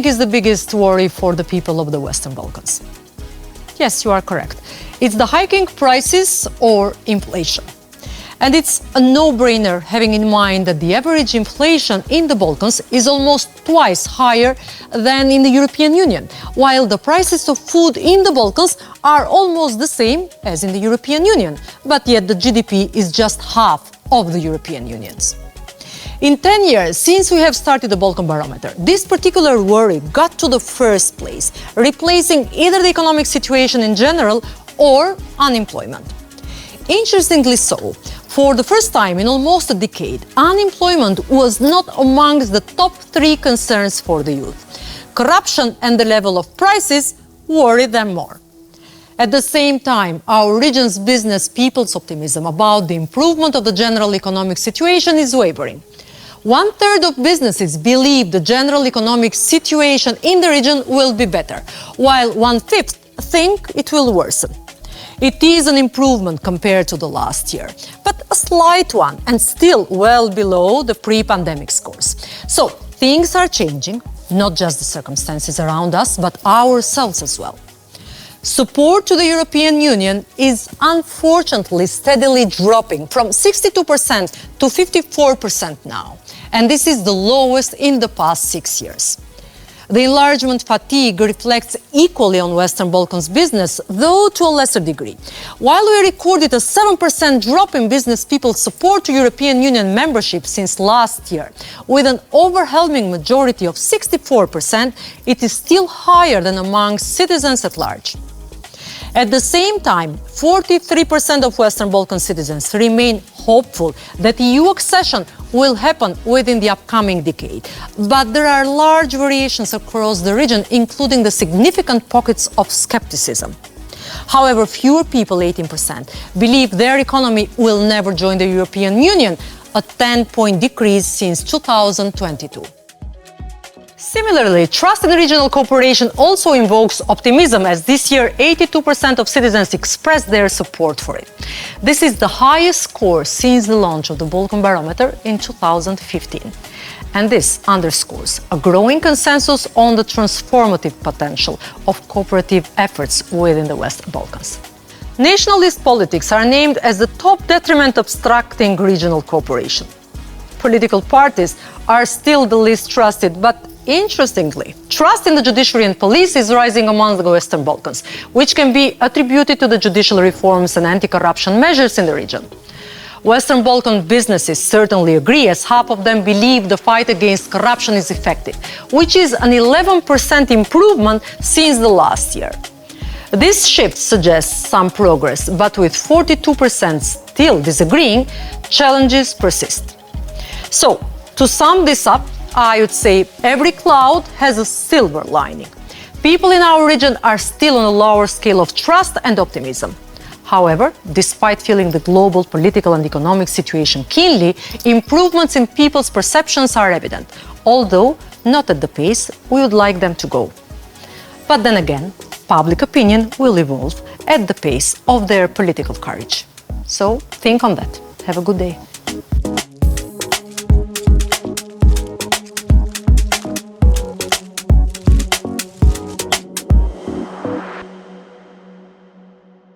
think is the biggest worry for the people of the Western Balkans? Yes, you are correct. It's the hiking prices or inflation. And it's a no-brainer having in mind that the average inflation in the Balkans is almost twice higher than in the European Union, while the prices of food in the Balkans are almost the same as in the European Union, but yet the GDP is just half of the European Union's. In 10 years since we have started the Balkan Barometer, this particular worry got to the first place, replacing either the economic situation in general or unemployment. Interestingly so, for the first time in almost a decade, unemployment was not amongst the top 3 concerns for the youth. Corruption and the level of prices worry them more. At the same time, our region's business people's optimism about the improvement of the general economic situation is wavering. 1/3 of businesses believe the general economic situation in the region will be better, while 1/5 think it will worsen. It is an improvement compared to the last year, but a slight one and still well below the pre-pandemic scores. So things are changing, not just the circumstances around us, but ourselves as well. Support to the European Union is unfortunately steadily dropping from 62% to 54% now, and this is the lowest in the past 6 years. The enlargement fatigue reflects equally on Western Balkans business, though to a lesser degree. While we recorded a 7% drop in business people's support to European Union membership since last year, with an overwhelming majority of 64%, it is still higher than among citizens at large. At the same time, 43% of Western Balkan citizens remain hopeful that EU accession will happen within the upcoming decade. But there are large variations across the region, including the significant pockets of skepticism. However, fewer people, 18%, believe their economy will never join the European Union, a 10-point decrease since 2022. Similarly, trust in regional cooperation also invokes optimism, as this year 82% of citizens expressed their support for it. This is the highest score since the launch of the Balkan Barometer in 2015. And this underscores a growing consensus on the transformative potential of cooperative efforts within the Western Balkans. Nationalist politics are named as the top detriment obstructing regional cooperation. Political parties are still the least trusted, but interestingly, trust in the judiciary and police is rising among the Western Balkans, which can be attributed to the judicial reforms and anti-corruption measures in the region. Western Balkan businesses certainly agree, as half of them believe the fight against corruption is effective, which is an 11% improvement since the last year. This shift suggests some progress, but with 42% still disagreeing, challenges persist. So, to sum this up, I would say every cloud has a silver lining. People in our region are still on a lower scale of trust and optimism. However, despite feeling the global political and economic situation keenly, improvements in people's perceptions are evident, although not at the pace we would like them to go. But then again, public opinion will evolve at the pace of their political courage. So think on that. Have a good day.